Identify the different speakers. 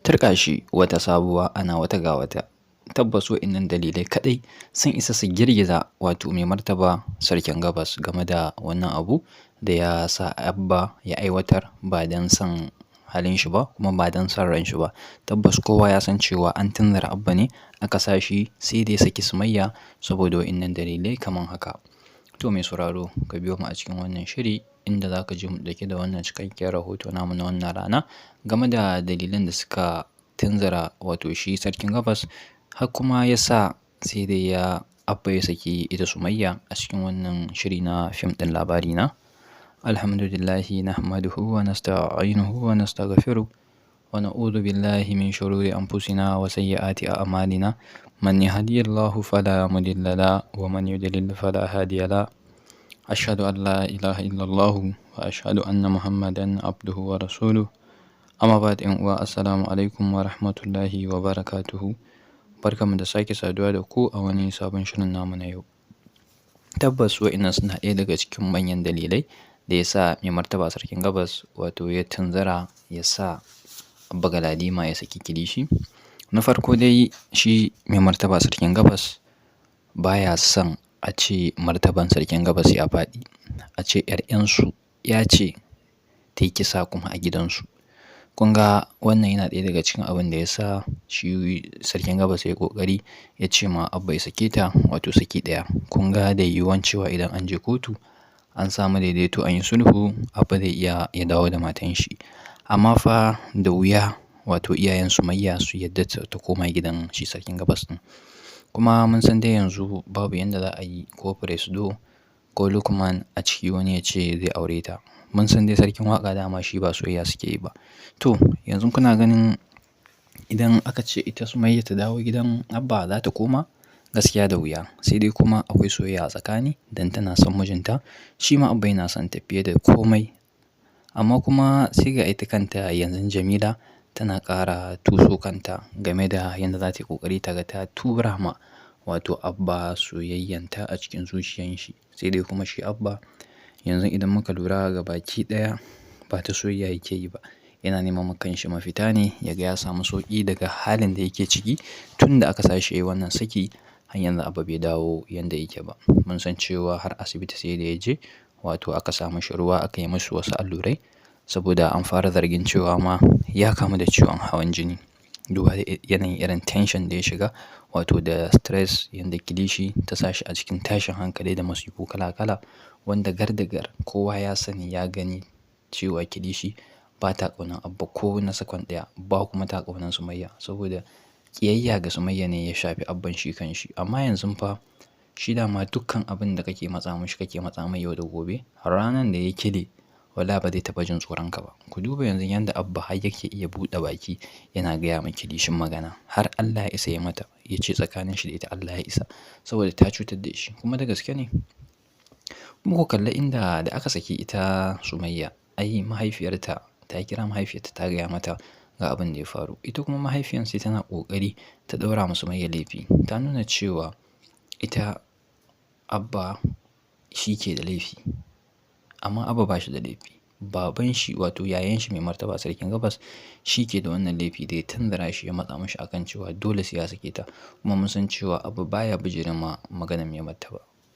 Speaker 1: Turƙa shi wata sabuwa ana wata ga wata. Tabbas wa'innan dalilai kaɗai sun isa su girgiza wato mai martaba sarkin gabas game da wannan abu da ya sa Abba ya aiwatar ba don son halin shi ba kuma ba don son ran shi ba. Tabbas kowa ya san cewa an tunzura Abba ne aka sa shi sai dai saki Sumayya saboda wa'innan dalilai kamar haka. To mai sauraro ka biyo mu a cikin wannan shiri inda za ka ji mu ɗauke da wannan cikakken rahoto namu na wannan rana game da dalilan da suka tunzura wato shi sarkin gabas har kuma ya sa sai dai Abba ya saki ita Sumayya a cikin wannan shiri na fim ɗin labari na. Alhamdulillahi nahmaduhu wa nasta'inuhu wa nastaghfiruh wa na'udhu billahi min shururi anfusina wa sayyiati a'malina. Man yahdihillahu fala mudilla lahu wa man yudlil fala hadiya lahu. Ashhadu an la ilaha illallah wa ashhadu anna Muhammadan abduhu wa rasuluh. Amma ba da uwa assalamu alaikum wa rahmatullahi wa barakatuhu. Barkamu da sake saduwa da ku a wani sabon shirin namu na yau. Tabbas wa'innan suna ɗaya daga cikin manyan dalilai da ya sa mai martaba sarkin gabas wato ya tunzura ya sa Abba Galadima ya saki kilishi. Na farko dai shi mai martaba sarkin gabas baya son a ce martaban sarkin gabas ya faɗi. A ce 'yar 'yansu ya ce ta yi kisa kuma a gidansu. Kun ga wannan yana ɗaya daga cikin abin da ya sa shi sarkin gabas ya yi ƙoƙari ya ce ma Abba ya sake ta wato saki ɗaya. Kun ga da yiwuwan cewa idan an je kotu an samu daidaito an yi sulhu Abba zai iya ya dawo da matan shi. Amma fa da wuya wato iyayen Sumayya su yadda ta koma gidan shi sarkin gabas ɗin. Kuma mun san dai yanzu babu yanda za a yi ko Presido ko Lukman a ciki wani ya ce zai aure ta. Mun san dai sarkin waƙa dama shi ba soyayya suke yi ba. To yanzu kuna ganin idan aka ce ita Sumayya ta dawo gidan Abba za ta koma? Gaskiya da wuya. Sai dai kuma akwai soyayya a tsakani dan tana son mijinta. Shi ma Abba yana son ta fiye da komai. Amma kuma sai ga ita kanta yanzu Jamila tana ƙara tuso kanta game da yanda za ta yi ƙoƙari ta ga ta tura ma wato Abba soyayyanta a cikin zuciyan shi. Sai dai kuma shi Abba yanzu idan muka lura gabaki ɗaya ba ta soyayya yake yi ba. Yana neman ma kanshi mafita ne ya ga ya samu sauƙi daga halin da yake ciki tun da aka sa shi yayi wannan saki har yanzu Abba bai dawo yanda yake ba. Mun san cewa har asibiti sai da ya je wato aka sa mashi ruwa aka yi mashi wasu allurai saboda an fara zargin cewa ma ya kamu da ciwon hawan jini. Duba da yanayin irin tension da ya shiga wato da stress yanda kilishi ta sa shi a cikin tashin hankali da masifu kala kala wanda gar da gar kowa ya sani ya gani cewa kilishi ba ta ƙaunar Abba ko na sakon ɗaya ba kuma ta ƙaunar Sumayya saboda ƙiyayya ga Sumayya ne ya shafi Abban shi kanshi. Amma yanzu fa shi dama dukkan abin da kake matsa mashi kake matsa mai yau da gobe ranan da ya kile wallahi ba zai taɓa jin tsoron ka ba. Ku duba yanzu yanda Abba har yake iya buɗe baki yana gaya ma kilishin magana har Allah ya isa ya mata ya ce tsakanin shi da ita Allah ya isa saboda ta cutar da shi kuma da gaske ne. Kuma ku kalla inda da aka saki ita Sumayya ai mahaifiyarta ta kira mahaifiyarta ta gaya mata ga abin da ya faru. Ita kuma mahaifiyar sai tana ƙoƙari ta ɗaura ma Sumayya laifi. Ta nuna cewa ita Abba shi ke da laifi amma Abba ba shi da laifi. Baban shi wato yayan shi mai martaba sarkin gabas shi ke da wannan laifi da ya tunzura shi ya matsa mashi akan cewa dole sai ya sake ta. Kuma mun san cewa Abba baya bijire ma maganar mai martaba.